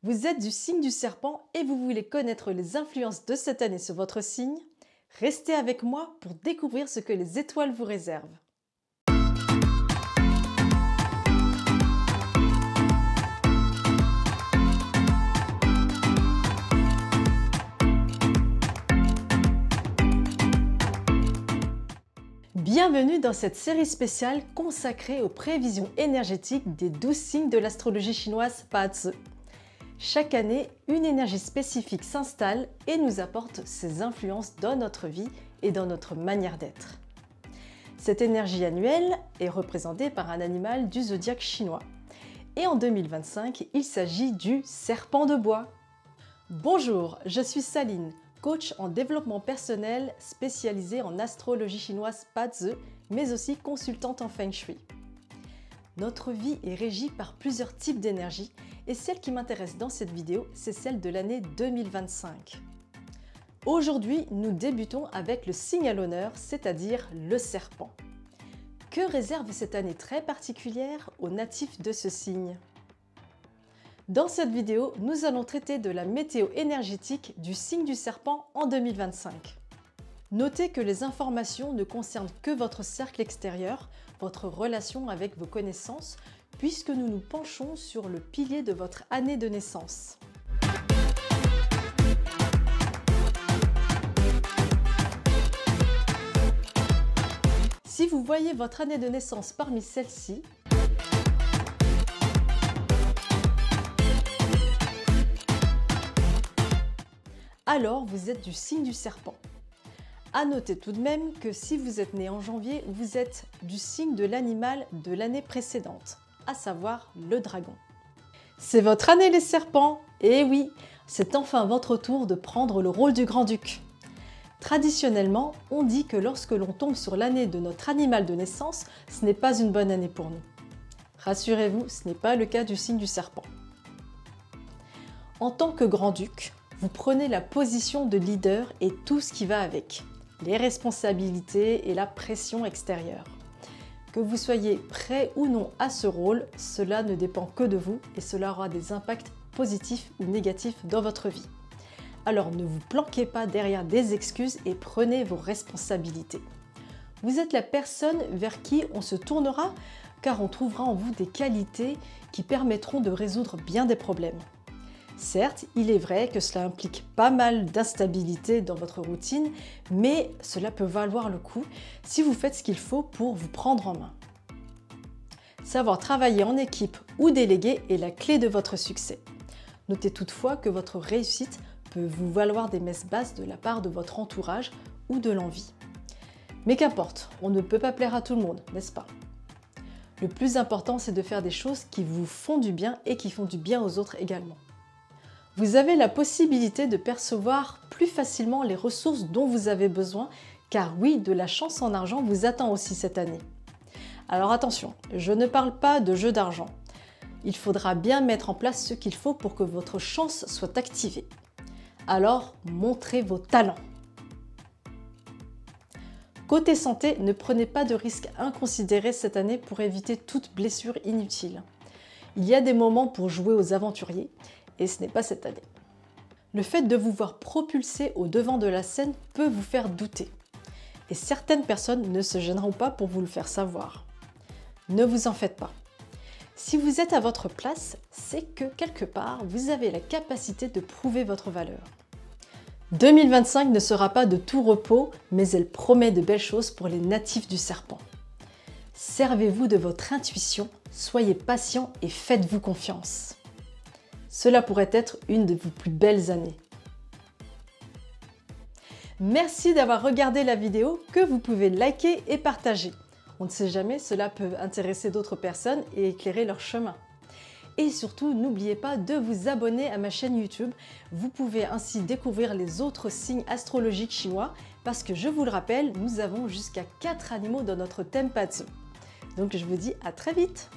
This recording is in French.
Vous êtes du signe du serpent et vous voulez connaître les influences de cette année sur votre signe? Restez avec moi pour découvrir ce que les étoiles vous réservent. Bienvenue dans cette série spéciale consacrée aux prévisions énergétiques des 12 signes de l'astrologie chinoise Bazi. Chaque année, une énergie spécifique s'installe et nous apporte ses influences dans notre vie et dans notre manière d'être. Cette énergie annuelle est représentée par un animal du zodiaque chinois. Et en 2025, il s'agit du serpent de bois. Bonjour, je suis Saline, coach en développement personnel spécialisée en astrologie chinoise Bazi, mais aussi consultante en Feng Shui. Notre vie est régie par plusieurs types d'énergie et celle qui m'intéresse dans cette vidéo, c'est celle de l'année 2025. Aujourd'hui, nous débutons avec le signe à l'honneur, c'est-à-dire le serpent. Que réserve cette année très particulière aux natifs de ce signe? Dans cette vidéo, nous allons traiter de la météo énergétique du signe du serpent en 2025. Notez que les informations ne concernent que votre cercle extérieur, votre relation avec vos connaissances, puisque nous nous penchons sur le pilier de votre année de naissance. Si vous voyez votre année de naissance parmi celles-ci, alors vous êtes du signe du serpent. À noter tout de même que si vous êtes né en janvier, vous êtes du signe de l'animal de l'année précédente, à savoir le dragon. C'est votre année les serpents! Et oui, c'est enfin votre tour de prendre le rôle du grand-duc. Traditionnellement, on dit que lorsque l'on tombe sur l'année de notre animal de naissance, ce n'est pas une bonne année pour nous. Rassurez-vous, ce n'est pas le cas du signe du serpent. En tant que grand-duc, vous prenez la position de leader et tout ce qui va avec, les responsabilités et la pression extérieure. Que vous soyez prêt ou non à ce rôle, cela ne dépend que de vous et cela aura des impacts positifs ou négatifs dans votre vie. Alors ne vous planquez pas derrière des excuses et prenez vos responsabilités. Vous êtes la personne vers qui on se tournera car on trouvera en vous des qualités qui permettront de résoudre bien des problèmes. Certes, il est vrai que cela implique pas mal d'instabilité dans votre routine, mais cela peut valoir le coup si vous faites ce qu'il faut pour vous prendre en main. Savoir travailler en équipe ou déléguer est la clé de votre succès. Notez toutefois que votre réussite peut vous valoir des messes basses de la part de votre entourage ou de l'envie. Mais qu'importe, on ne peut pas plaire à tout le monde, n'est-ce pas? Le plus important, c'est de faire des choses qui vous font du bien et qui font du bien aux autres également. Vous avez la possibilité de percevoir plus facilement les ressources dont vous avez besoin, car oui, de la chance en argent vous attend aussi cette année. Alors attention, je ne parle pas de jeu d'argent. Il faudra bien mettre en place ce qu'il faut pour que votre chance soit activée. Alors, montrez vos talents. Côté santé, ne prenez pas de risques inconsidérés cette année pour éviter toute blessure inutile. Il y a des moments pour jouer aux aventuriers, et ce n'est pas cette année. Le fait de vous voir propulsé au devant de la scène peut vous faire douter. Et certaines personnes ne se gêneront pas pour vous le faire savoir. Ne vous en faites pas. Si vous êtes à votre place, c'est que quelque part, vous avez la capacité de prouver votre valeur. 2025 ne sera pas de tout repos, mais elle promet de belles choses pour les natifs du serpent. Servez-vous de votre intuition, soyez patient et faites-vous confiance. Cela pourrait être une de vos plus belles années. Merci d'avoir regardé la vidéo que vous pouvez liker et partager. On ne sait jamais, cela peut intéresser d'autres personnes et éclairer leur chemin. Et surtout, n'oubliez pas de vous abonner à ma chaîne YouTube. Vous pouvez ainsi découvrir les autres signes astrologiques chinois parce que je vous le rappelle, nous avons jusqu'à 4 animaux dans notre thème Bazi. Donc je vous dis à très vite!